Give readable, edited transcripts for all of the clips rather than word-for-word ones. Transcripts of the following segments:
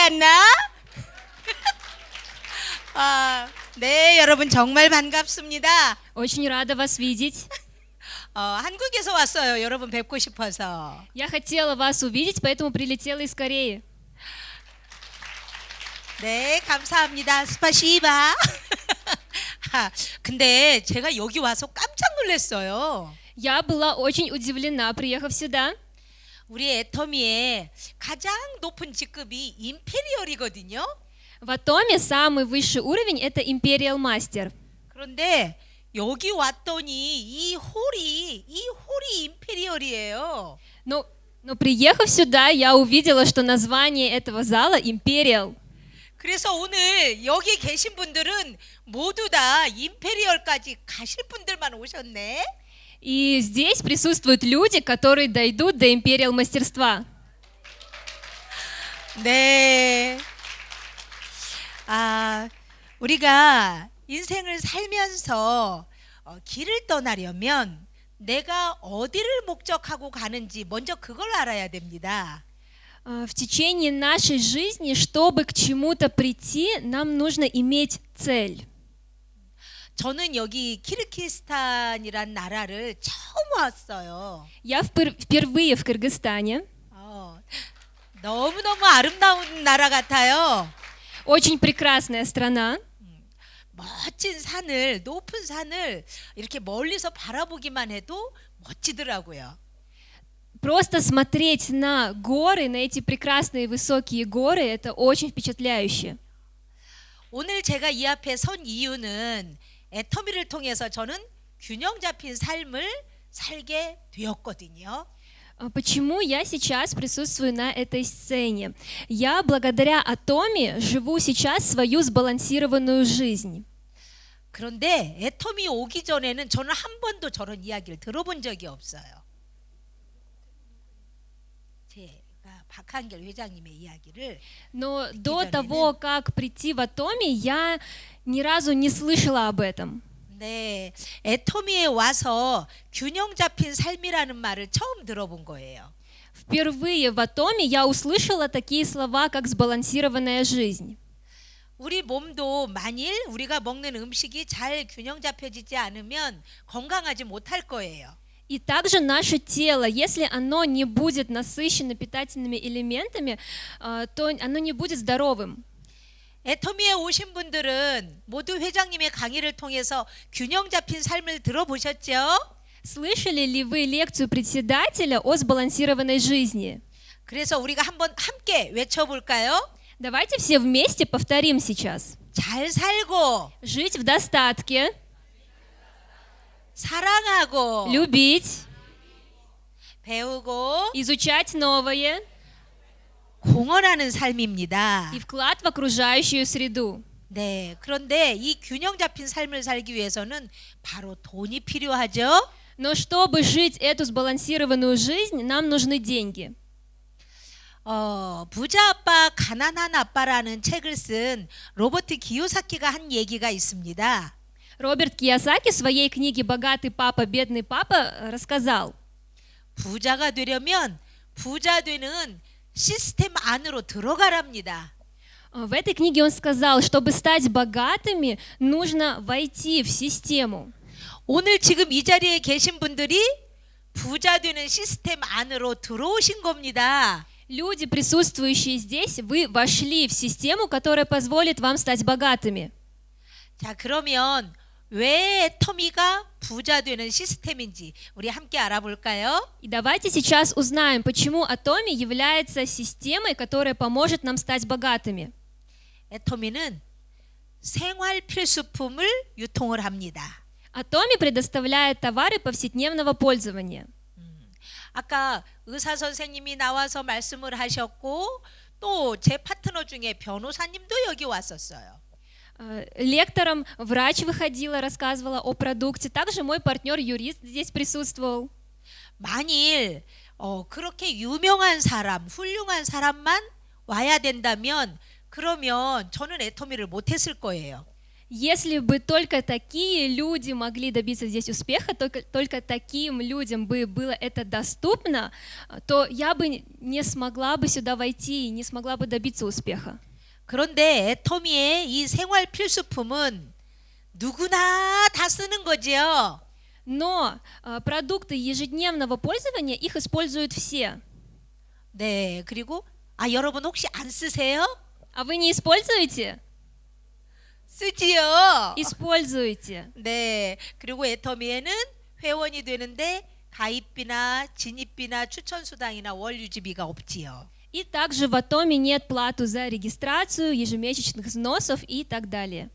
않나? 네, 여러분 정말 반갑습니다. Очень рада вас видеть. 한국에서 왔어요. 여러분 뵙고 싶어서. Я хотела вас увидеть, поэтому прилетела из Кореи. 네, 감사합니다. 스파시바. 근데 제가 여기 와서 깜짝 놀랐어요. Я была очень удивлена, приехав сюда. 우리 애터미의 가장 높은 직급이 임페리얼이거든요. В Атоме самый высший уровень – это Imperial Master. 그런데 여기 왔더니 이 홀이 임페리얼이에요. Но приехав сюда, я увидела, что название этого зала – Imperial. 그래서 오늘 여기 계신 분들은 모두 다 임페리얼까지 가실 분들만 오셨네. И здесь присутствуют люди, которые дойдут до Imperial мастерства. 네. 우리가 인생을 살면서 길을 떠나려면 내가 어디를 목적하고 가는지 먼저 그걸 알아야 됩니다. В течение нашей жизни, чтобы к чему-то прийти, нам нужно иметь цель. 저는 여기 키르기스탄이란 나라를 처음 왔어요. Я впервые в Кыргызстане. 너무너무 아름다운 나라 같아요. Очень прекрасная страна. 멋진 산을, 높은 산을 이렇게 멀리서 바라보기만 해도 멋지더라고요. Просто смотреть на горы, на эти прекрасные высокие горы, это очень впечатляюще. 오늘 제가 이 앞에 선 이유는 애터미를 통해서 저는 균형 잡힌 삶을 살게 되었거든요. Почему я сейчас присутствую на этой сцене? Я благодаря Атоме живу сейчас свою сбалансированную жизнь. 그런데 애터미 오기 전에는 저는 한 번도 저런 이야기를 들어본 적이 없어요. 제가 박한결 회장님의 이야기를 Но до того, как прийти в Атоме, я ни разу не слышала об этом. 네, 애터미에 와서 균형 잡힌 삶이라는 말을 처음 들어본 거예요. Впервые в Атоме я услышала такие слова, как сбалансированная жизнь. 우리 몸도 만일 우리가 먹는 음식이 잘 균형 잡혀지지 않으면 건강하지 못할 거예요. И также наше тело, если оно не будет насыщено питательными элементами, то оно не будет здоровым. 애터미에 오신 분들은 모두 회장님의 강의를 통해서 균형 잡힌 삶을 들어보셨죠? Слышали ли вы лекцию председателя о сбалансированной жизни? 그래서 우리가 한번 함께 외쳐볼까요? Давайте все вместе повторим сейчас. 잘 살고 Жить в достатке, 사랑하고 любить, 배우고 изучать новое 공헌하는 삶입니다. и вклад в окружающую среду. 네, 그런데 이 균형 잡힌 삶을 살기 위해서는 바로 돈이 필요하죠. Но чтобы жить эту сбалансированную жизнь, нам нужны деньги. 부자 아빠, 가난한 아빠라는 책을 쓴 로버트 기요사키가 한 얘기가 있습니다. Роберт Кийосаки в своей книге «Богатый папа, бедный папа» рассказал, 부자가 되려면 부자 되는 시스템 안으로 들어가랍니다. в этой книге он сказал, чтобы стать богатыми, нужно войти в систему. 오늘 지금 이 자리에 계신 분들이 부자 되는 시스템 안으로 들어오신 겁니다. Люди, присутствующие здесь, вы вошли в систему, которая позволит вам стать богатыми. 자, 그러면 왜 터미가 부자 되는 시스템인지 우리 함께 알아볼까요? И давайте сейчас узнаем, почему Атоми является системой, которая поможет нам стать богатыми. 애터미는 생활 필수품을 유통을 합니다. Атоми предоставляет товары повседневного пользования. 아까 의사 선생님이 나와서 말씀을 하셨고 또 제 파트너 중에 변호사님도 여기 왔었어요. Лектором врач выходила, рассказывала о продукте. Также мой партнер-юрист здесь присутствовал. 만일 그렇게 유명한 사람, 훌륭한 사람만 와야 된다면 그러면 저는 애터미를 못했을 거예요. Если бы только такие люди могли добиться здесь успеха, только таким людям бы было это доступно, то я бы не смогла бы сюда войти и не смогла бы добиться успеха. 그런데 애터미의 이 생활 필수품은 누구나 다 쓰는 거죠. Но продукты ежедневного пользования, их используют все. 네, 그리고 여러분 혹시 안 쓰세요? А вы не используете? 쓰지요. Используете. 네, 그리고 애터미에는 회원이 되는데 가입비나 진입비나 추천수당이나 월유지비가 없지요. И также в Атоме нет платы за регистрацию, ежемесячных взносов и так далее.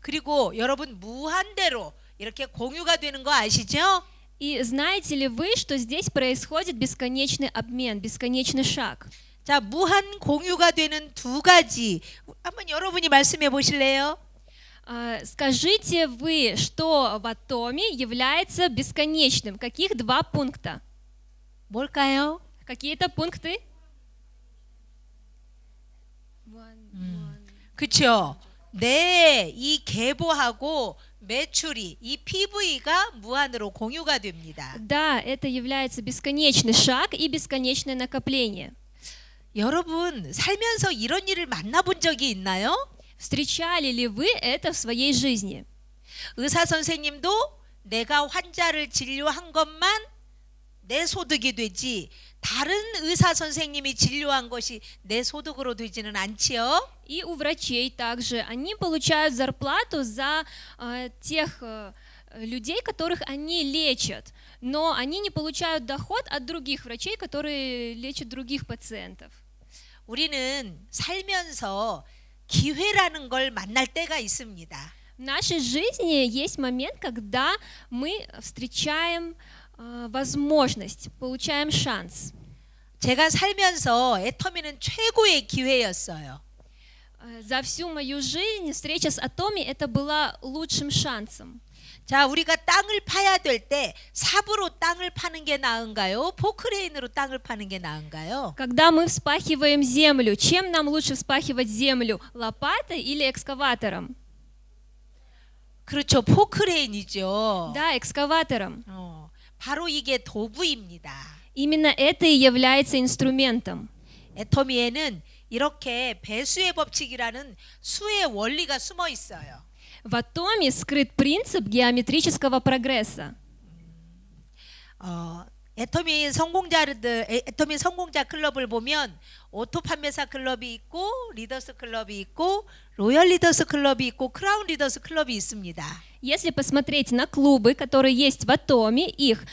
그리고 여러분 무한대로 이렇게 공유가 되는 거 아시죠? И знаете ли вы, что здесь происходит бесконечный обмен, бесконечный шаг? 자, 무한 공유가 되는 두 가지. 한번 여러분이 말씀해 보실래요? Скажите вы, что в Атоме является бесконечным? Каких два пункта? 뭘까요? Какие-то пункты? 그렇죠. 네, 이 계보하고 매출이 이 PV가 무한으로 공유가 됩니다. Да, это является бесконечный шаг и бесконечное накопление. 여러분 살면서 이런 일을 만나본 적이 있나요? Встречали ли вы это в своей жизни? 의사 선생님도 내가 환자를 진료한 것만 내 소득이 되지 다른 의사 선생님이 진료한 것이 내 소득으로 되지는 않지요. И у врачей также. Они получают зарплату за тех людей, которых они лечат, но они не получают доход от других врачей, которые лечат других пациентов. 우리는 살면서 기회라는 걸 만날 때가 있습니다. В нашей жизни есть момент, когда мы встречаем возможность, получаем шанс. 제가 살면서 애터미는 최고의 기회였어요. За всю мою жизнь встреча с Атоми это была лучшим шансом. 자, 우리가 땅을 파야 될 때 삽으로 땅을 파는 게 나은가요? 포크레인으로 땅을 파는 게 나은가요? Когда мы вспахиваем землю, чем нам лучше вспахивать землю, лопатой или экскаватором? 그렇죠, 포크레인이죠. Да, экскаватором. 바로 이게 도구입니다. Именно это и является инструментом. 애터미에는 이렇게 배수의 법칙이라는 수의 원리가 숨어 있어요. В атоме скрыт принцип геометрического прогресса. 애터미 성공자 클럽을 보면 오토 판매사 클럽이 있고 리더스 클럽이 있고 로열 리더스 클럽이 있고 크라운 리더스 클럽이 있습니다. Если посмотреть на клубы, которые есть в Атоме, их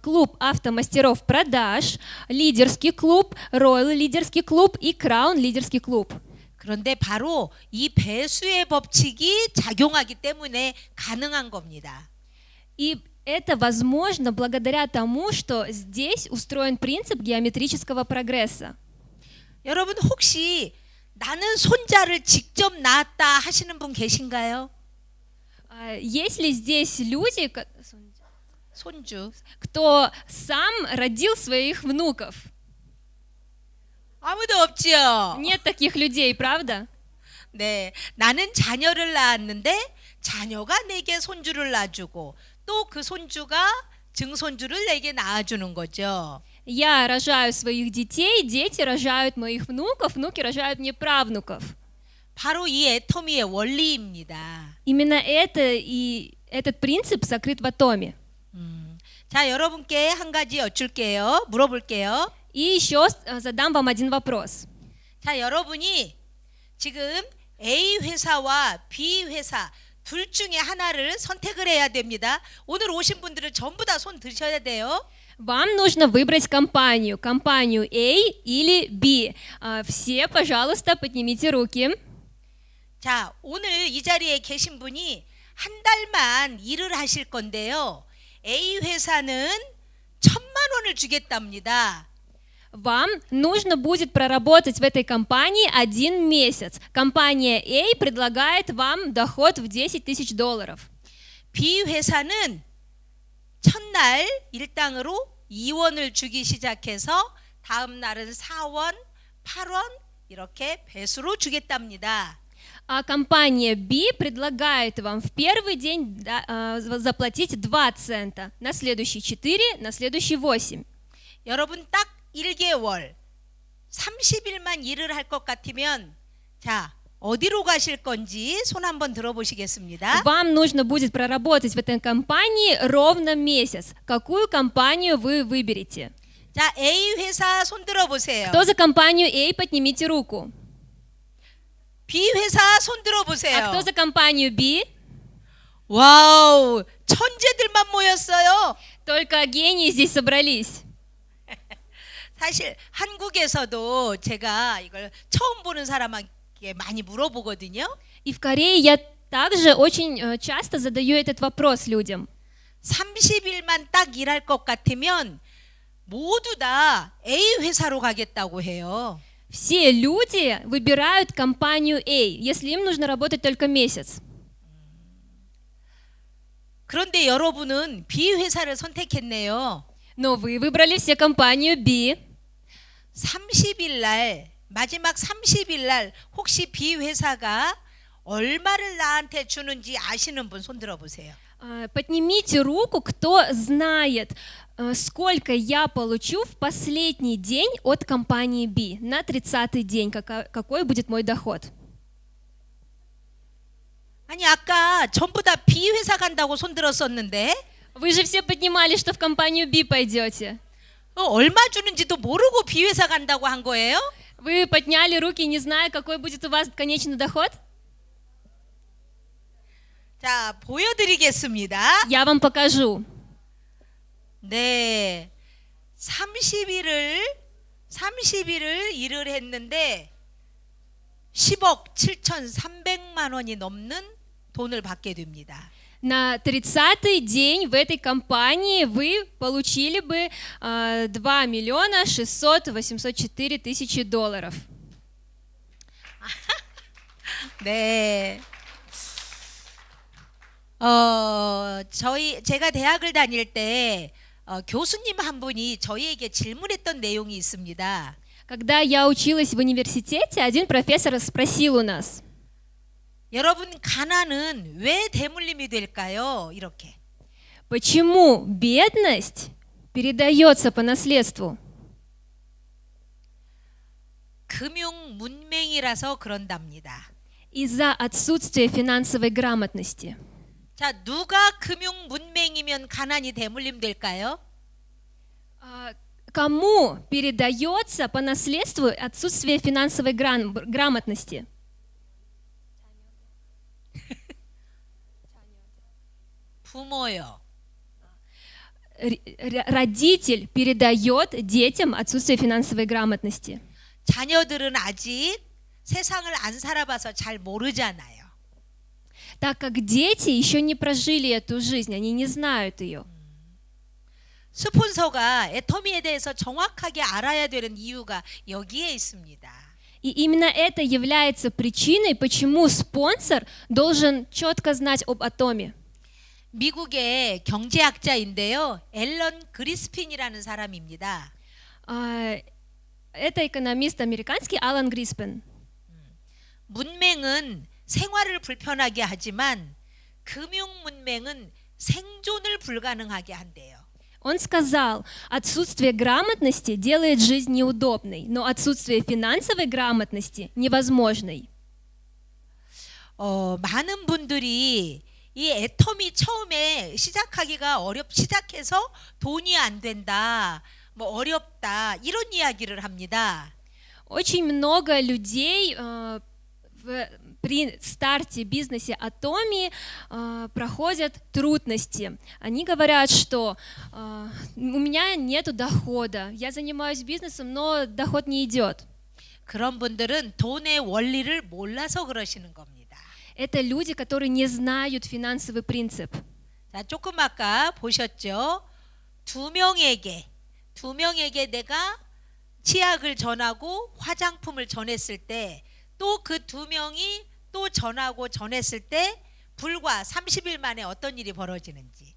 клуб автомастеров продаж, лидерский клуб, Royal лидерский клуб и Crown лидерский клуб. 그런데 바로 이 배수의 법칙이 작용하기 때문에 가능한 겁니다. И это возможно благодаря тому, что здесь устроен принцип геометрического прогресса. 여러분 혹시 나는 손자를 직접 낳았다 하시는 분 계신가요? Есть ли здесь люди, 손주. кто сам родил своих внуков? 아무도 없지요. Нет таких людей, правда? 네, 나는 자녀를 낳았는데 자녀가 내게 손주를 낳아주고 또 그 손주가 증손주를 내게 낳아주는 거죠. Я рожаю своих детей, дети рожают моих внуков, внуки рожают мне правнуков. 바로 이 애터미의 원리입니다. Именно это и этот принцип сокрыт в атоме. 자, 여러분께 한 가지 여쭐게요. 물어볼게요. И еще задам вам один вопрос. 자, 여러분이 지금 A 회사와 B 회사 둘 중에 하나를 선택을 해야 됩니다. 오늘 오신 분들은 전부 다 손 드셔야 돼요. Вам нужно выбрать компанию A или B. Все, пожалуйста, поднимите руки. 자, 오늘 이 자리에 계신 분이 한 달만 일을 하실 건데요. A 회사는 1,000만 원을 주겠답니다. Вам нужно будет проработать в этой компании 1 месяц. Компания A предлагает вам доход в $10 000. B 회사는 첫날 일당으로 2원을 주기 시작해서 다음 날은 4원, 8원 이렇게 배수로 주겠답니다. А компания B предлагает вам в первый день заплатить 2 цента, на следующий 4, на следующий 8. 여러분 딱 1개월 30일만 일을 할 것 같으면 자, 어디로 가실 건지 손 한번 들어보시겠습니다. Вам нужно будет проработать в этой компании ровно месяц. Какую компанию вы выберете? 자, A 회사 손 들어보세요. Кто за компанию A, поднимите руку. B 회사 손 А 들어보세요. кто за компанию B? 와우, 천재들만 모였어요. Только гении здесь собрались. 사실 한국에서도 제가 이걸 처음 보는 사람에게 많이 물어보거든요. И в Корее я также очень часто задаю этот вопрос людям. 30일만 딱 일할 것 같으면 모두 다 A 회사로 가겠다고 해요. Все люди выбирают компанию A, если им нужно работать только месяц. 그런데 여러분은 B 회사를 선택했네요. Но вы выбрали все компанию B. 30일 날 마지막 30일 날 혹시 B 회사가 얼마를 나한테 주는지 아시는 분 손 들어 보세요. Поднимите руку, кто знает, сколько я получу в последний день от компании B, на 30-й день, какой будет мой доход. 아니 아까 전부 다 B 회사 간다고 손 들었었는데 Вы же все поднимали, что в компанию B пойдете. 얼마 주는지도 모르고 B 회사 간다고 한 거예요? Вы подняли руки, не зная, какой будет у вас конечный доход? 자, 보여드리겠습니다. Я вам покажу. 네, 30일을 일을 했는데 10억 7,300만 원이 넘는 돈을 받게 됩니다. На 30-й день в этой компании вы получили бы 2 миллиона 804 тысячи долларов. 네. 제가 대학을 다닐 때 교수님 한 분이 저희에게 질문했던 내용이 있습니다. Когда я училась в университете, один профессор спросил у нас: 여러분 가난은 왜 대물림이 될까요? 이렇게. почему бедность передается по наследству? 금융 문맹이라서 그런답니다. Из-за отсутствия финансовой грамотности. 자, 누가 금융 문맹이면 가난이 대물림 될까요? Кому передается по наследству отсутствие финансовой грамотности? 부모요. Родитель передает детям отсутствие финансовой грамотности. 자녀들은 아직 세상을 안 살아봐서 잘 모르잖아요. Так как дети еще не прожили эту жизнь, они не знают ее. 스폰서가 애터미에 대해서 정확하게 알아야 되는 이유가 여기에 있습니다. И именно это является причиной, почему спонсор должен четко знать об атоме. 미국의 경제학자인데요. 앨런 그리스핀이라는 사람입니다. Это экономист американский Алан Гриспен. 문맹은 생활을 불편하게 하지만 금융 문맹은 생존을 불가능하게 한대요. Он сказал, отсутствие грамотности делает жизнь неудобной, но отсутствие финансовой грамотности невозможной. 많은 분들이 이 애터미 처음에 시작해서 돈이 안 된다, 뭐 어렵다 이런 이야기를 합니다. Очень много людей при старте бизнеса Atomi проходят трудности. Они говорят, что у меня нет дохода, я занимаюсь бизнесом, но доход не идет. 그런 분들은 돈의 원리를 몰라서 그러시는 겁니다. Это люди, которые не знают финансовый принцип. 자, 조금 아까 보셨죠? 두 명에게 내가 치약을 전하고 화장품을 전했을 때 또 그 두 명이 또 전했을 때 불과 30일 만에 어떤 일이 벌어지는지.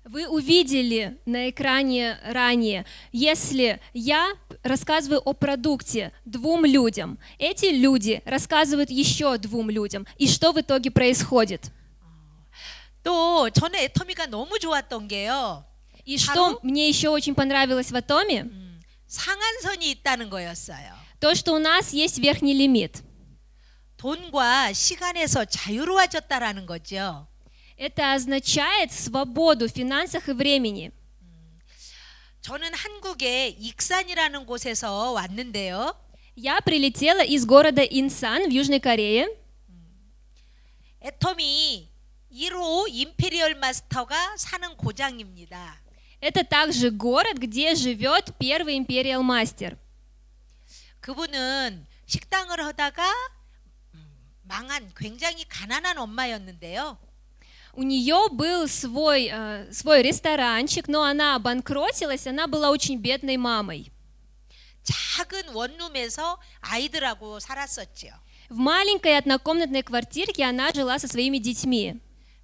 Вы увидели на экране ранее, если я рассказываю о продукте 2 людям. Эти люди рассказывают еще 2 людям. И что в итоге происходит? 또 저는 애터미가 너무 좋았던 게요. И что мне еще очень понравилось в Атоме? 상한선이 있다는 거였어요. То, что у нас есть верхний лимит. 돈과 시간에서 자유로워졌다라는 거죠. Это означает свободу в финансах и времени. 저는 한국의 익산이라는 곳에서 왔는데요. Я прилетела из города Инсан в Южной Корее. 애터미 1호 임페리얼 마스터가 사는 고장입니다. Это также город, где живет первый Imperial Master. 그분은 식당을 하다가 망한 굉장히 가난한 엄마였는데요. У нее был свой ресторанчик, но она обанкротилась, она была очень бедной мамой. 작은 원룸에서 아이들하고 살았었죠. В маленькой однокомнатной квартирке она жила со своими детьми.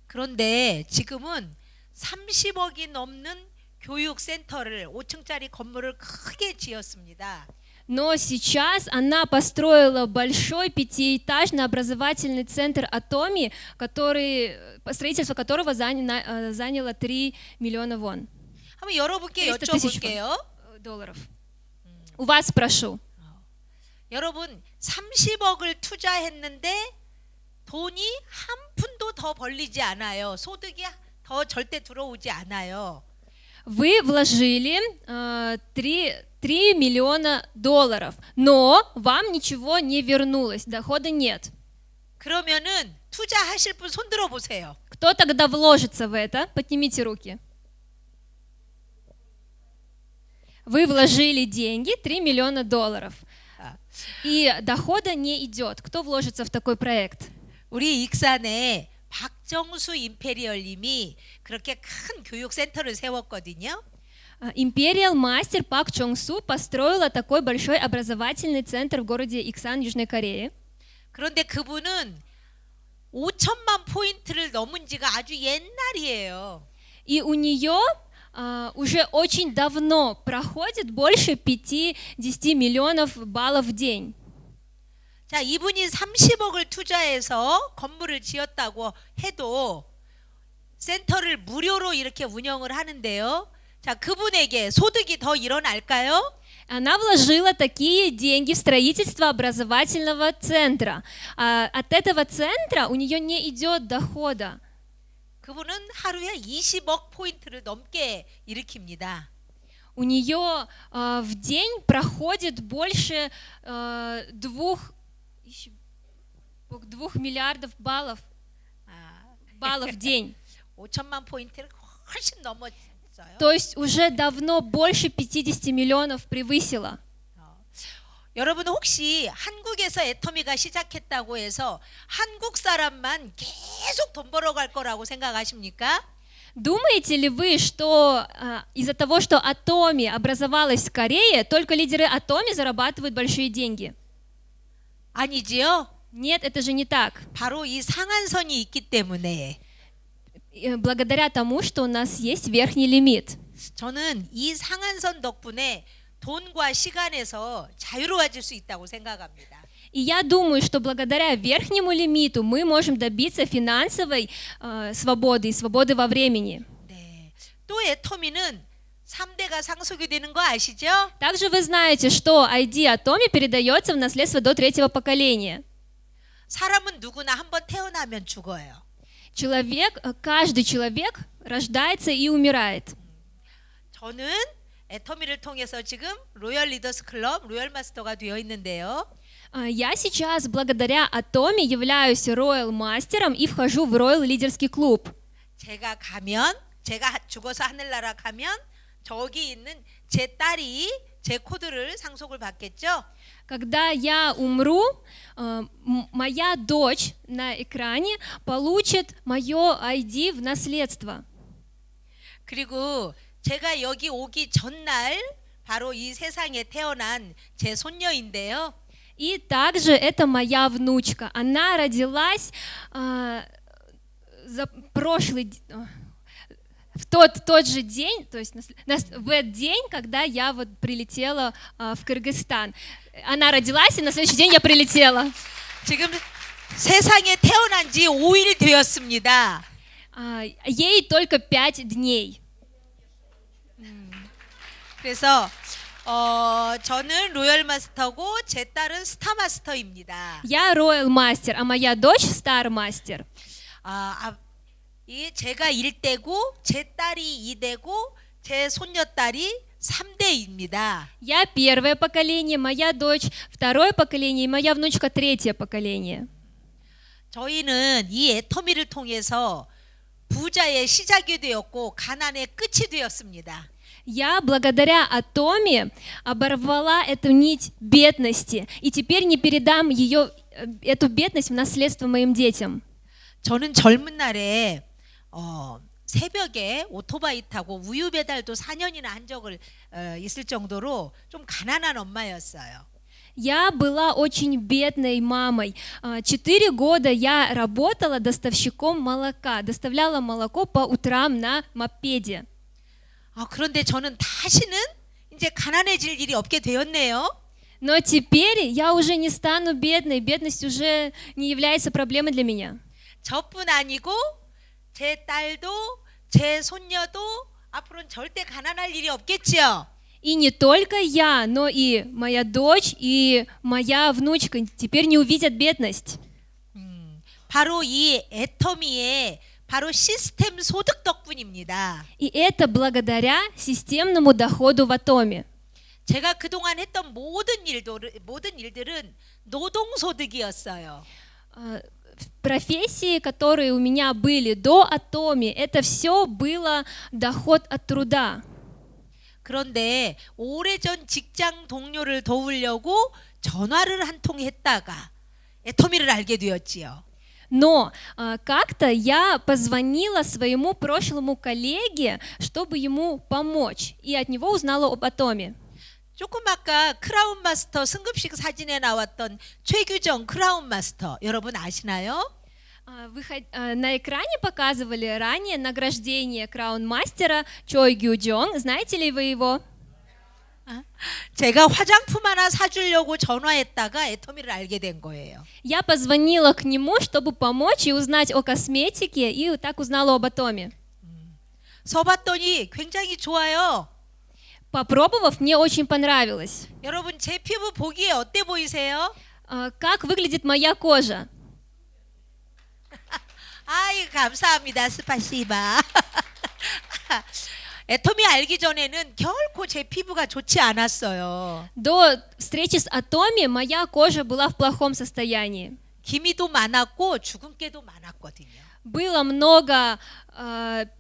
그런데 지금은 30억이 넘는 교육센터를 5층짜리 건물을 크게 지었습니다. Но сейчас она построила большой 5-этажный образовательный центр Атоми, строительство которого заняло 3 миллиона вон. 한번 여러분께 300 тысяч 여쭤볼게요. долларов. У вас спрошу. 여러분 30억을 투자했는데 돈이 한 푼도 더 벌리지 않아요. 소득이 더 절대 들어오지 않아요. Вы вложили 3 миллиона долларов, но вам ничего не вернулось, дохода нет. 그러면은 투자하실 분 손 들어 보세요. Кто тогда вложится в это? Поднимите руки. Вы вложили деньги 3 миллиона долларов, и дохода не идет. Кто вложится в такой проект? 우리 익산에 박정수 임페리얼님이 그렇게 큰 교육센터를 세웠거든요. Imperial Master Пак Чонг Су построила такой большой образовательный центр в городе Iksan, Южной Корее. 그런데 그분은 5천만 포인트를 넘은 지가 아주 옛날이에요. И у нее уже очень давно проходит больше 50 миллионов баллов в день. 자, 이분이 30억을 투자해서 건물을 지었다고 해도 센터를 무료로 이렇게 운영을 하는데요. 자, 그분에게 소득이 더 일어날까요? Она вложила такие деньги в строительство образовательного центра. От этого центра у нее не идет дохода. 그분은 하루에 20억 포인트를 넘게 일으킵니다. У нее в день проходит больше 2 миллиардов баллов в день. 5천만 포인트를 훨씬 넘었어요. То есть уже давно больше 50 миллионов превысила. 여러분 혹시 한국에서 애터미가 시작했다고 해서 한국 사람만 계속 돈 벌어갈 거라고 생각하십니까? Думаете ли вы, что из-за того, что Атоми образовалась в Корее, только лидеры Атоми зарабатывают большие деньги? 아니지요. Нет, это же не так. 바로 이 상한선이 있기 때문에 Благодаря тому, что у нас есть верхний лимит. 저는 이 상한선 덕분에 돈과 시간에서 자유로워질 수 있다고 생각합니다. И я думаю, что благодаря верхнему лимиту мы можем добиться финансовой свободы и свободы во времени. 네. 또 애터미는 3대가 상속이 되는 거 아시죠? Также вы знаете, что ID Атоми передается в наследство до 3-го поколения. 사람은 누구나 한번 태어나면 죽어요. Каждый человек рождается и умирает. 저는 애터미를 통해서 지금 로열 리더스 클럽 로열 마스터가 되어 있는데요. Я сейчас благодаря Атоми являюсь Royal Мастером и вхожу в Royal лидерский клуб. 제가 죽어서 하늘나라 가면 저기 있는 제 딸이 제 코드를 상속을 받겠죠. Когда я умру, моя дочь на экране получит мое ID в наследство. 그리고 제가 여기 오기 전날 바로 이 세상에 태어난 제 손녀인데요. И также это моя внучка. Она родилась тот же день, то есть в этот день, когда я вот прилетела в Кыргызстан. Она родилась, и на следующий день я прилетела. 지금 세상에 태어난 지 5일 되었습니다. Ей только 5 дней. 그래서 저는 로열 마스터고 제 딸은 스타 마스터입니다. Я Royal Master, а моя дочь Star Master. 이 제가 1대고 제 딸이 2대고 제 손녀딸이 3대입니다. Я первое поколение, моя дочь второе поколение, и моя внучка третье поколение. 저희는 이 애터미를 통해서 부자의 시작이 되었고 가난의 끝이 되었습니다. Я благодаря Атоме оборвала эту нить бедности, и теперь не передам эту бедность в наследство моим детям. 저는 젊은 날에 새벽에 오토바이 타고 우유 배달도 4년이나 한 적을 있을 정도로 좀 가난한 엄마였어요. Я была очень бедной мамой. 4 года я работала доставщиком молока, доставляла молоко по утрам на мопеде. 그런데 저는 다시는 이제 가난해질 일이 없게 되었네요. Но теперь я уже не стану бедной, бедность уже не является проблемой для меня. 저뿐 아니고 제 딸도 제 손녀도 앞으로는 절대 가난할 일이 없겠지요. И не только я, но и моя дочь, и моя внучка теперь не увидят бедность. 바로 이 애터미의 바로 시스템 소득 덕분입니다. И это благодаря системному доходу в Атоме. 제가 그동안 했던 모든 일들은 노동소득이었어요. Профессии, которые у меня были до Атоме, это все было доход от труда. 그런데 오래전 직장 동료를 도우려고 전화를 한 통 했다가 애터미를 알게 되었지요. Но как-то я позвонила своему прошлому коллеге, чтобы ему помочь, и от него узнала об Атоме. 조금 아까 크라운 마스터 승급식 사진에 나왔던 최규정 크라운 마스터 여러분 아시나요? На экране показывали ранее награждение краун-мастера Чой Гюджон. Знаете ли вы его? 제가 화장품 하나 사주려고 전화했다가 애터미를 알게 된 거예요. Я позвонила к нему, чтобы помочь и узнать о косметике, и так узнала об Атоме. 써봤더니 굉장히 좋아요. Попробовав, мне очень понравилось. 여러분 제 피부 보기에 어때 보이세요? Как выглядит моя кожа? 아이 감사합니다. 스파시바. 애터미 알기 전에는 결코 제 피부가 좋지 않았어요. До встречи с Атоми моя кожа была в плохом состоянии. 기미도 많았고 주근깨도 많았거든요. Было много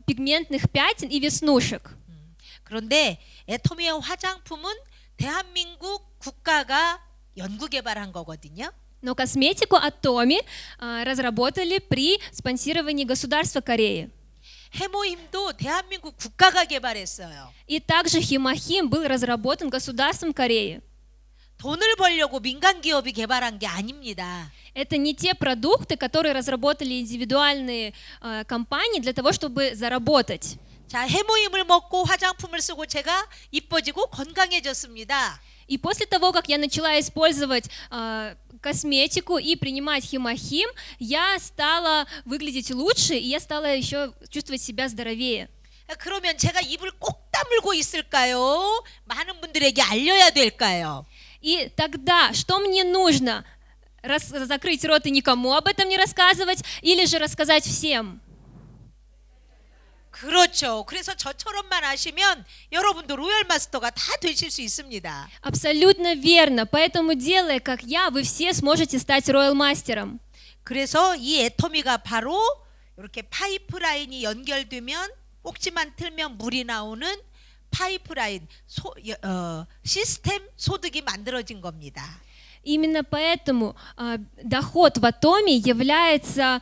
пигментных пятен и веснушек. 그런데 애터미의 화장품은 대한민국 국가가 연구 개발한 거거든요. Но косметику Атоми разработали при спонсировании государства Кореи. 해모힘도 대한민국 국가가 개발했어요. И также Химохим был разработан государством Кореи. 돈을 벌려고 민간 기업이 개발한 게 아닙니다. Это не те продукты, которые разработали индивидуальные компании для того, чтобы заработать. 자, 해모힘을 먹고 화장품을 쓰고 제가 이뻐지고 건강해졌습니다. И после того, как я начала использовать косметику и принимать Химохим, я стала выглядеть лучше, и я стала еще чувствовать себя здоровее. 그러면 제가 입을 꼭 다물고 있을까요? 많은 분들에게 알려야 될까요? И тогда, что мне нужно? Закрыть рот и никому об этом не рассказывать, или же рассказать всем? 그렇죠. 그래서 저처럼만 하시면 여러분도 로열 마스터가 다 되실 수 있습니다. Абсолютно верно. Поэтому, делая как я, вы все сможете стать Royal Master'ом. 그래서 이 애터미가 바로 이렇게 파이프라인이 연결되면 꼭지만 틀면 물이 나오는 파이프라인 시스템 소득이 만들어진 겁니다. Именно поэтому доход в Атоме является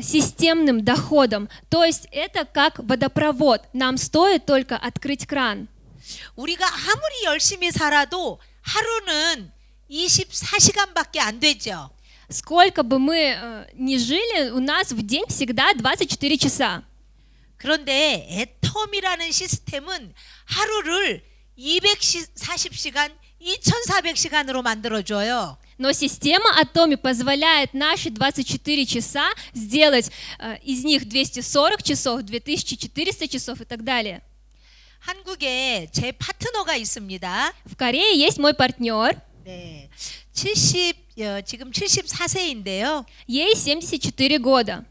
системным доходом. То есть это как водопровод. Нам стоит только открыть кран. 우리가 아무리 열심히 살아도 하루는 24시간밖에 안 되죠. Сколько бы мы ни жили, у нас в день всегда 24 часа. 그런데 애톰이라는 시스템은 하루를 240시간, 2400시간으로 만들어줘요. Но система Atomi позволяет наши 24 часа сделать из них 240 часов, 2400 часов и так далее. 한국에 제 파트너가 있습니다. В Корее есть мой партнер, 네, 지금 74세인데요. ей 74 года.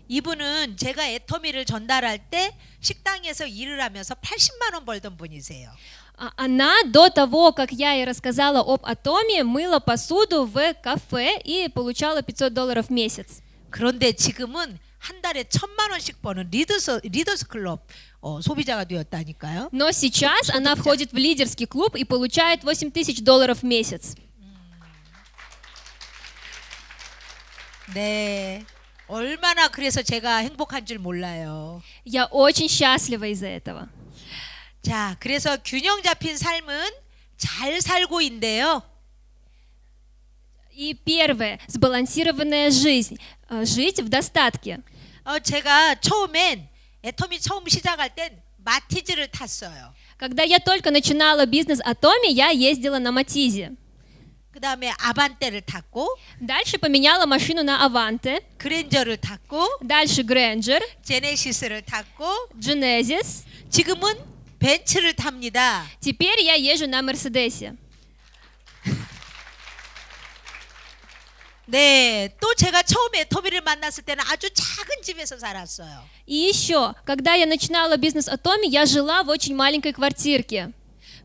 이분은 제가 애터미를 전달할 때 식당에서 일을 하면서 80만 원 벌던 분이세요. Она до того, как я ей рассказала об Атоме, мыла посуду в кафе и получала $500 в месяц. 그런데 지금은 한 달에 1,000만 원씩 버는 리더스 클럽 소비자가 되었다니까요. Но сейчас она входит в лидерский клуб и получает $8000 в месяц. 네, 얼마나 그래서 제가 행복한 줄 몰라요. Я очень счастлива из-за этого. 자, 그래서 균형 잡힌 삶은 잘 살고 있는데요. И первое, сбалансированная жизнь, жить в достатке. 제가 처음엔 애터미 처음 시작할 땐 마티즈를 탔어요. Когда я только начинала бизнес Атоми, я ездила на Матизе. 그 다음에 아반떼를 탔고, Дальше поменяла машину на Аванте, 그랜저를 탔고, дальше Грэнджер, 제네시스를 탔고, Genesis. 지금은 벤츠를 탑니다. Теперь я езжу на Мерседесе. 네, 또 제가 처음에 애터미를 만났을 때는 아주 작은 집에서 살았어요. И еще, когда я начинала бизнес Атоми, я жила в очень маленькой квартирке.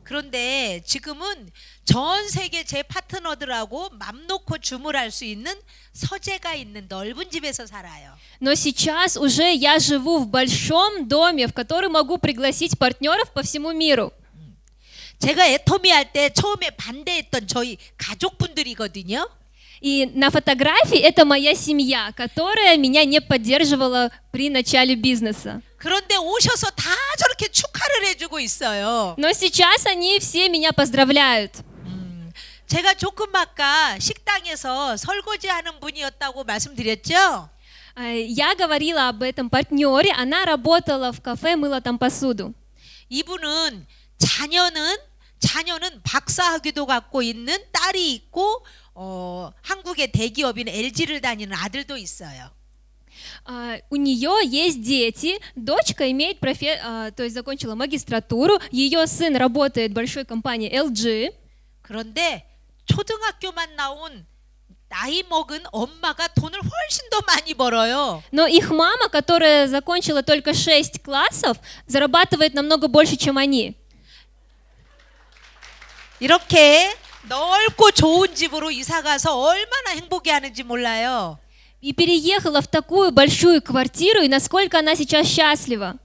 그런데 지금은 전 세계 제 파트너들하고 맘 놓고 주물할 수 있는 서재가 있는 넓은 집에서 살아요. Но сейчас уже я живу в большом доме, в который могу пригласить партнеров по всему миру. 제가 애터미 할 때 처음에 반대했던 저희 가족분들이거든요. И на фотографии это моя семья, которая меня не поддерживала при начале бизнеса. 그런데 오셔서 다 저렇게 축하를 해주고 있어요. Но сейчас они все меня поздравляют. 제가 조금 아까 식당에서 설거지하는 분이었다고 말씀드렸죠? Я говорила об этом партнере, она работала в кафе, мыла там посуду. 이분은 자녀는 박사학위도 갖고 있는 딸이 있고 한국의 대기업인 LG를 다니는 아들도 있어요. У нее есть дети, дочка имеет то есть закончила магистратуру, ее сын работает в большой компании LG. 그런데 초등학교만 나온 나이 먹은 엄마가 돈을 훨씬 더 많이 벌어요. Но их мама, которая закончила только 6 классов, зарабатывает намного больше, чем они. 이렇게 넓고 좋은 집으로 이사 가서 얼마나 행복해하는지 몰라요. И переехала в такую большую квартиру, и насколько она сейчас счастлива.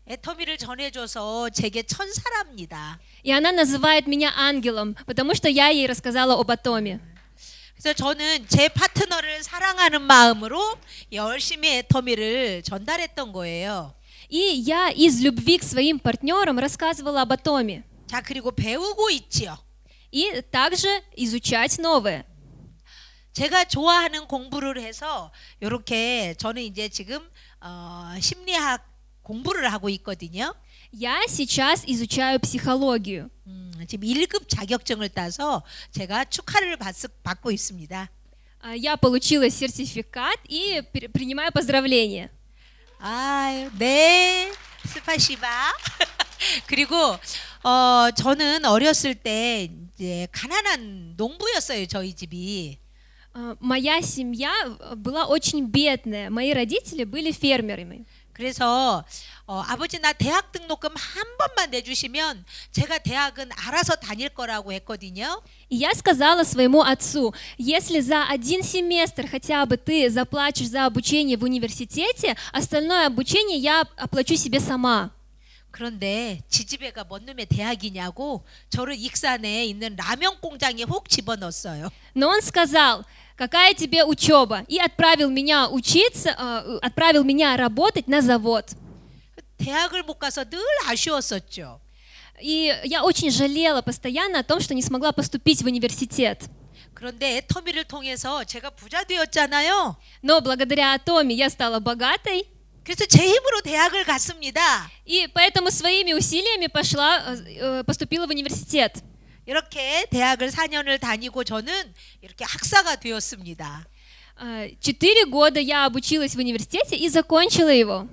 애터미를 전해줘서 제게 천사랍니다. И она называет меня ангелом, потому что я ей рассказала об Атоме. 그래서 저는 제 파트너를 사랑하는 마음으로 열심히 애터미를 전달했던 거예요. И я из любви к своим партнерам рассказывала об Атоме. 자, 그리고 배우고 있지요. И также изучать новое. 제가 좋아하는 공부를 해서 이렇게 저는 이제 지금 심리학 공부를 하고 있거든요. Я сейчас изучаю психологию. 지금 1급 자격증을 따서 제가 축하를 받고 있습니다. Я получила сертификат и принимаю поздравления. 아유, 네, 스파시바. 그리고 저는 어렸을 때 이제 가난한 농부였어요, 저희 집이. Моя семья была очень бедная. Мои родители были фермерами. 그래서 아버지 나 대학 등록금 한 번만 내주시면 제가 대학은 알아서 다닐 거라고 했거든요. И я сказала своему отцу, если за 1 семестр хотя бы ты заплатишь за обучение в университете, остальное обучение я оплачу себе сама. 그런데 지지배가 뭔 놈의 대학이냐고 저를 익산에 있는 라면 공장에 혹 집어넣었어요. Но он сказал, какая тебе учеба, и отправил меня учиться, отправил меня работать на завод. 대학을 못 가서 늘 아쉬웠었죠. И я очень жалела постоянно о том, что не смогла поступить в университет. 그런데 애터미를 통해서 제가 부자 되었잖아요. Но благодаря Атоме я стала богатой. 그래서 제 힘으로 대학을 갔습니다. И поэтому своими усилиями поступила в университет. 이렇게 대학을 4년을 다니고 저는 이렇게 학사가 되었습니다. 4 года я обучилась в университете и закончила его.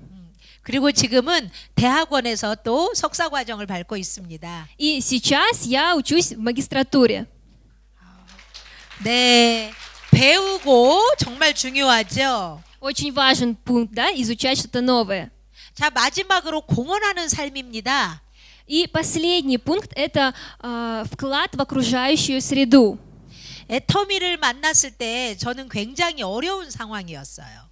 그리고 지금은 대학원에서 또 석사 과정을 밟고 있습니다. И сейчас я учусь в магистратуре. 네, 배우고 정말 중요하죠. Очень важен пункт, да, изучать что-то новое. 자, 마지막으로 공헌하는 삶입니다. И последний пункт – это вклад в окружающую среду. 애터미를 만났을 때 저는 굉장히 어려운 상황이었어요.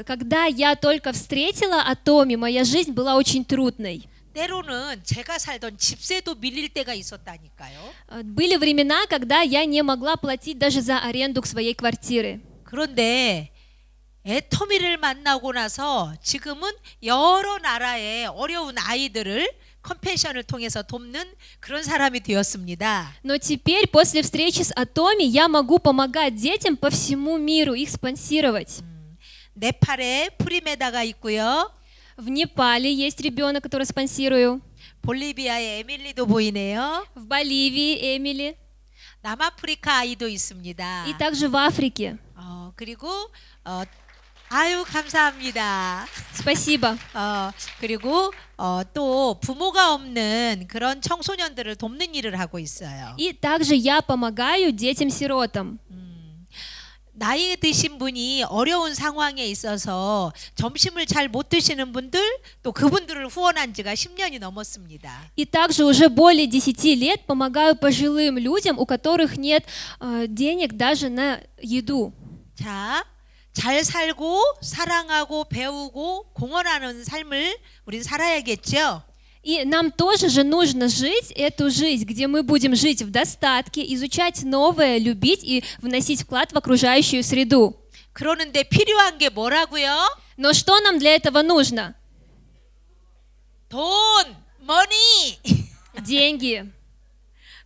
Когда я только встретила Атоми, моя жизнь была очень трудной. 때로는 제가 살던 집세도 밀릴 때가 있었다니까요. Были времена, когда я не могла платить даже за аренду к своей квартиры. 그런데 애터미를 만나고 나서 지금은 여러 나라의 어려운 아이들을 컴패션을 통해서 돕는 그런 사람이 되었습니다. Но теперь, после встречи с Атоми, я могу помогать детям по всему миру, их спонсировать. 네팔에 프리메다가 있고요. В Непале есть ребенок, который спонсирую. 볼리비아에 에밀리도 보이네요. В Боливии Эмили. 남아프리카 아이도 있습니다. И также в Африке. 그리고 아유 감사합니다. Спасибо. 그리고 또 부모가 없는 그런 청소년들을 돕는 일을 하고 있어요. И также я помогаю детям-сиротам. 나이 드신 분이 어려운 상황에 있어서 점심을 잘 못 드시는 분들 또 그분들을 후원한 지가 10년이 넘었습니다. И также уже более 10 лет помогаю пожилым людям, у которых нет денег даже на еду. 자, 잘 살고 사랑하고 배우고 공헌하는 삶을 우린 살아야겠죠. И нам тоже же нужно жить эту жизнь, где мы будем жить в достатке, изучать новое, любить и вносить вклад в окружающую среду. 그러는데 필요한 게 뭐라고요? Но что нам для этого нужно? 돈, 머니. Деньги.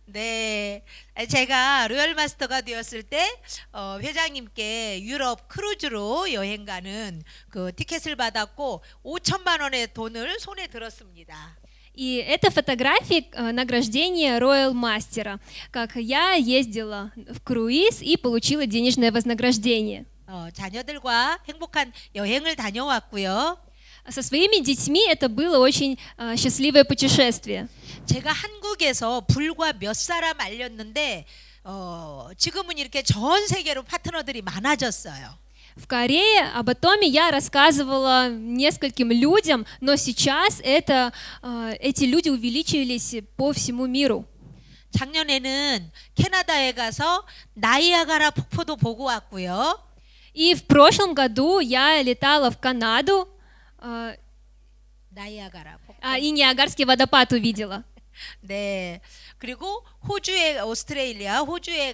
네, 제가 로열 마스터가 되었을 때 회장님께 유럽 크루즈로 여행 가는 그 티켓을 받았고 5천만 원의 돈을 손에 들었습니다. И это фотографии награждения Royal Master, как я ездила в круиз и получила денежное вознаграждение. 자녀들과 행복한 여행을 다녀왔고요. Со своими детьми это было очень счастливое путешествие. 제가 한국에서 불과 몇 사람 알렸는데 지금은 이렇게 전 세계로 파트너들이 많아졌어요. В Корее об Атоме я рассказывала нескольким людям, но сейчас эти люди увеличились по всему миру. 작년에는 캐나다에 가서 나이아가라 폭포도 보고 왔고요. И в прошлом году я летала в Канаду 나이아가라 폭포. и Ниагарский водопад увидела. 네. 그리고 호주에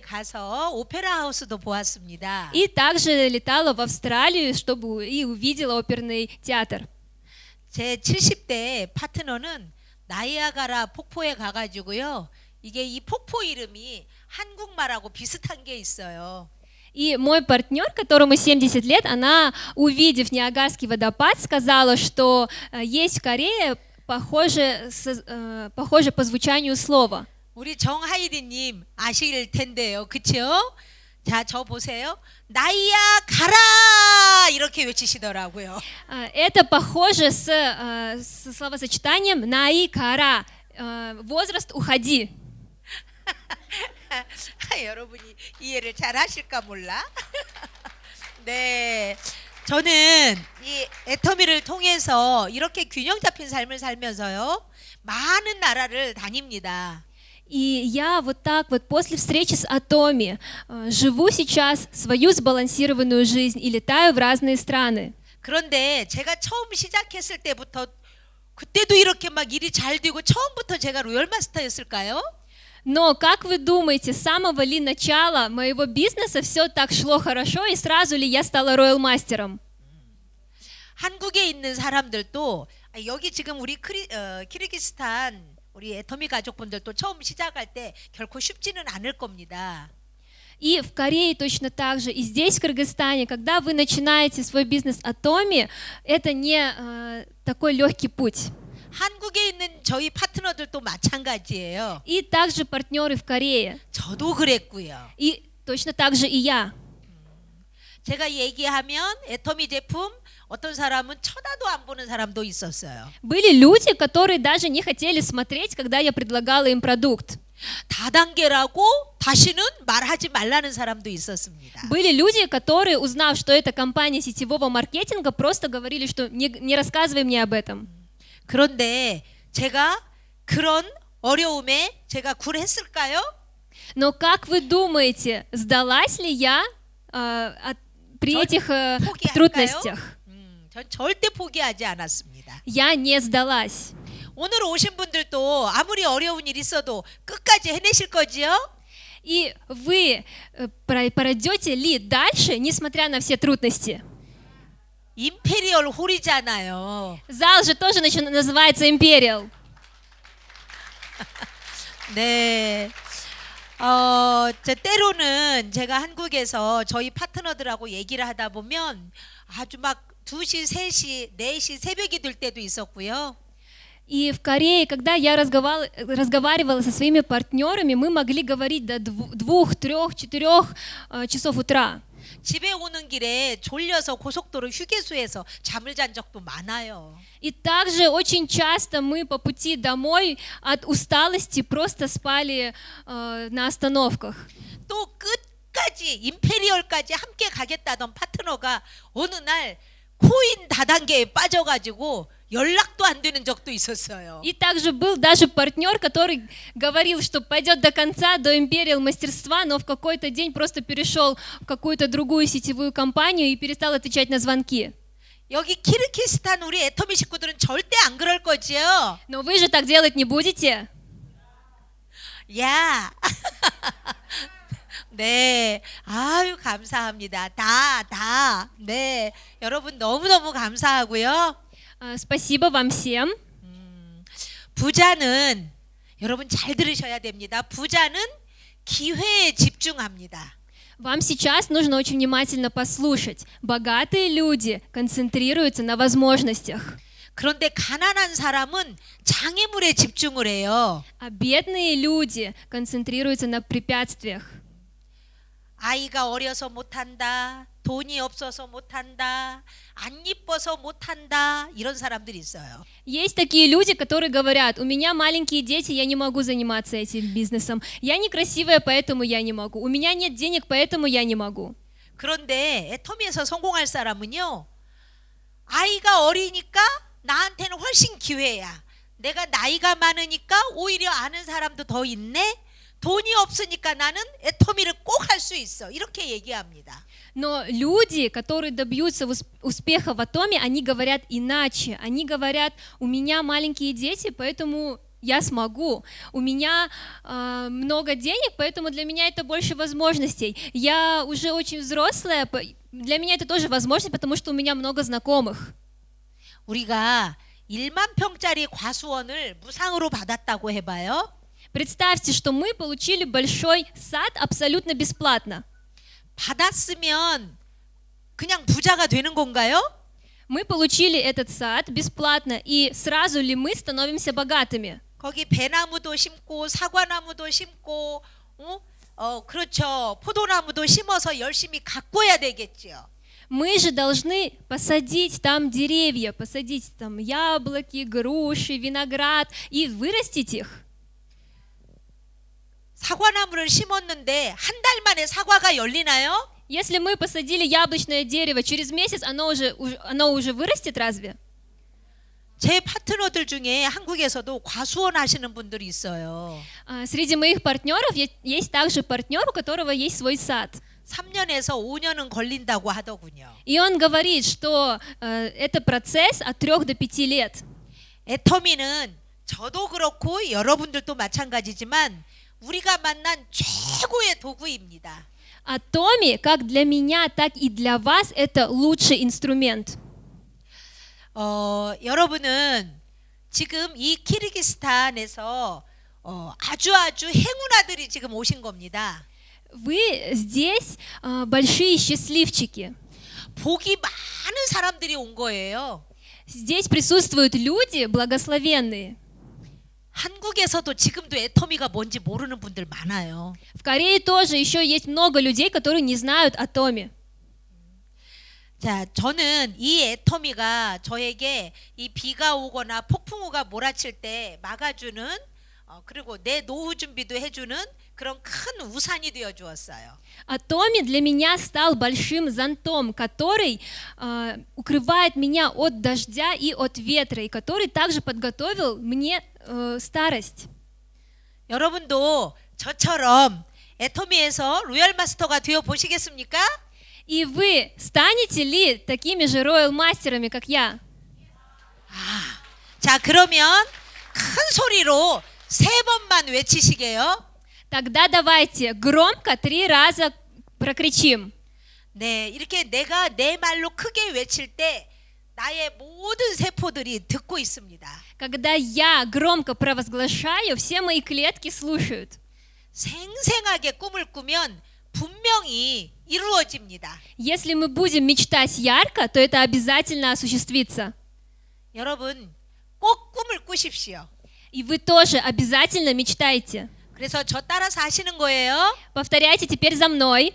가서 오페라 하우스도 보았습니다. И также летала в Австралию, чтобы и увидела оперный театр. 제 70대 파트너는 나이아가라 폭포에 가가지고요. 이게 이 폭포 이름이 한국말하고 비슷한 게 있어요. И мой партнер, которому 70 лет, она, увидев Ниагарский водопад, сказала, что есть в Корее похоже по звучанию слова. 우리 정하이디님 아실 텐데요, 그렇죠? 자, 저 보세요. 나이야 가라 이렇게 외치시더라고요. Это похоже с словосочетанием «наи кара», возраст «уходи». 여러분이 이해를 잘 하실까 몰라. 네, 저는 이 애터미를 통해서 이렇게 균형 잡힌 삶을 살면서요, 많은 나라를 다닙니다. И я вот так вот после встречи с Атоми живу сейчас свою сбалансированную жизнь и летаю в разные страны. 그런데 제가 처음 시작했을 때부터 그때도 이렇게 막 일이 잘 되고 처음부터 제가 로열 마스터였을까요? Но как вы думаете, с самого ли начала моего бизнеса все так шло хорошо и сразу ли я стала Royal Master'ом? 한국에 있는 사람들도 여기 지금 우리 키르기스탄 우리 애터미 가족분들도 처음 시작할 때 결코 쉽지는 않을 겁니다. И в Корее точно так же, и здесь, в Кыргызстане, когда вы начинаете свой бизнес Atomy, это не такой легкий путь. 한국에 있는 저희 파트너들도 마찬가지예요. И также партнеры в Корее. 저도 그랬고요. И точно так же и я. 제가 얘기하면 애터미 제품 어떤 사람은 쳐다도 안 보는 사람도 있었어요. Были люди, которые даже не хотели смотреть, когда я предлагала им продукт. 다단계라고 다시는 말하지 말라는 사람도 있었습니다. Были люди, которые, узнав, что это компания сетевого маркетинга, просто говорили, что не рассказывай мне об этом. 그런데 제가 그런 어려움에 제가 굴했을까요? Но как вы думаете, сдалась ли я при этих 포기할까요? трудностях? 전 절대 포기하지 않았습니다. Я не сдалась. 오늘 오신 분들도 아무리 어려운 일 있어도 끝까지 해내실 거지요? И вы пройдете ли дальше, несмотря на все трудности? 임페리얼 홀이잖아요. Зал же тоже называется Imperial. 네. 때로는 제가 한국에서 저희 파트너들하고 얘기를 하다 보면 아주 막 2시, 3시, 4시 새벽이 될 때도 있었고요. И в Корее, когда я разговаривала со своими партнерами, мы могли говорить до 2, 3, 4 часов утра. 집에 오는 길에 졸려서 고속도로 휴게소에서 잠을 잔 적도 많아요. И также очень часто мы по пути домой от усталости просто спали на остановках. 또 끝까지 임페리얼까지 함께 가겠다던 파트너가 어느 날 코인 다단계에 빠져가지고 연락도 안 되는 적도 있었어요. И также был даже партнер, который говорил, что пойдет до конца, до Imperial мастерства, но в какой-то день просто перешел в какую-то другую сетевую компанию и перестал отвечать на звонки. 여기 키르기스탄 우리 애터미 식구들은 절대 안 그럴 거지요? Но вы же так делать не будете? 야. 네. 아유, 감사합니다. 다. 네. 여러분 너무너무 감사하고요. Спасибо вам всем. 부자는 여러분 잘 들으셔야 됩니다. 부자는 기회에 집중합니다. Вам сейчас нужно очень внимательно послушать. Богатые люди концентрируются на возможностях, 그런데 가난한 사람은 장애물에 집중을 해요. а бедные люди концентрируются на препятствиях. 아이가 어려서 못한다, 돈이 없어서 못한다, 안 이뻐서 못한다, 이런 사람들이 있어요. Есть такие люди, которые говорят: у меня маленькие дети, я не могу заниматься этим бизнесом. Я некрасивая, поэтому я не могу. У меня нет денег, поэтому я не могу. 그런데 애터미에서 성공할 사람은요, 아이가 어리니까 나한테는 훨씬 기회야. 내가 나이가 많으니까 오히려 아는 사람도 더 있네. 돈이 없으니까 나는 애터미를 꼭 할 수 있어. 이렇게 얘기합니다. Но люди, которые добьются успеха в Atomy, они говорят иначе. Они говорят: у меня маленькие дети, поэтому я смогу. У меня много денег, поэтому для меня это больше возможностей. Я уже очень взрослая, для меня это тоже возможность, потому что у меня много знакомых. 우리가 1만 평짜리 과수원을 무상으로 받았다고 해봐요. Представьте, что мы получили большой сад абсолютно бесплатно. 받았으면 그냥 부자가 되는 건가요? Мы получили этот сад бесплатно, и сразу ли мы становимся богатыми? 거기 배나무도 심고 사과나무도 심고 그렇죠. 포도나무도 심어서 열심히 가꿔야 되겠지요. Мы же должны посадить там деревья, посадить там яблоки, груши, виноград и вырастить их. 사과나무를 심었는데 한 달 만에 사과가 열리나요? Если мы посадили яблочное дерево, через месяц оно уже вырастет, разве? 제 파트너들 중에 한국에서도 과수원 하시는 분들이 있어요. Среди моих партнеров есть также партнер, у которого есть свой сад. 3년에서 5년은 걸린다고 하더군요. И он говорит, что это процесс от 3 до 5 лет. 애터미는 저도 그렇고 여러분들도 마찬가지지만 우리가 만난 최고의 도구입니다. Atomy, как для меня, так и для вас, это лучший инструмент. 여러분은 지금 이 키르기스탄에서 아주 행운아들이 지금 오신 겁니다. Вы здесь большие счастливчики. 복이 많은 사람들이 온 거예요. Здесь присутствуют люди благословенные. 한국에서도 지금도 애터미가 뭔지 모르는 분들 많아요. В Корее тоже еще есть много людей, которые не знают о Томе. 자, 저는 이 애터미가 저에게 이 비가 오거나 폭풍우가 몰아칠 때 막아주는 그리고 내 노후 준비도 해주는 그런 큰 우산이 되어 주었어요. А Томи для меня стал большим зонтом, который укрывает меня от дождя и от ветра, и который также подготовил мне старость. 여러분도 저처럼 애터미에서 로얄 마스터가 되어 보시겠습니까? И вы станете ли такими же роял-мастерами, как я? 자, 그러면 큰 소리로 3번만 외치시게요. Тогда давайте громко 3 раза прокричим. 네, 이렇게 내가 내 말로 크게 외칠 때 나의 모든 세포들이 듣고 있습니다. Когда я громко провозглашаю, все мои клетки слушают. 생생하게 꿈을 꾸면 분명히 이루어집니다. Если мы будем мечтать ярко, то это обязательно осуществится. 여러분, 꼭 꿈을 꾸십시오. И вы тоже обязательно мечтайте. 그래서 저 따라서 하시는 거예요. Повторяйте теперь за мной.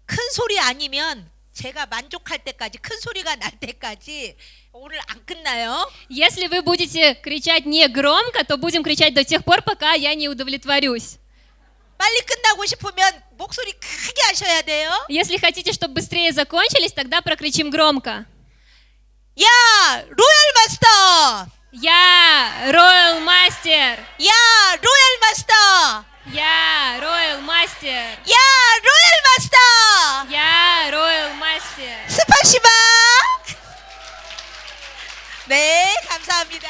큰 소리 아니면 제가 만족할 때까지, 큰 소리가 날 때까지 오늘 안 끝나요. Если вы будете кричать не громко, то будем кричать до тех пор, пока я не удовлетворюсь. 빨리 끝나고 싶으면 목소리 크게 하셔야 돼요. Если хотите, чтобы быстрее закончились, тогда прокричим громко. 야, 로얄 마스터! Я Royal Master! 야, 로얄 마스터! Я Royal Master! 야, 로얄 마스터! Я Royal Master! 스파시바! 네, 감사합니다.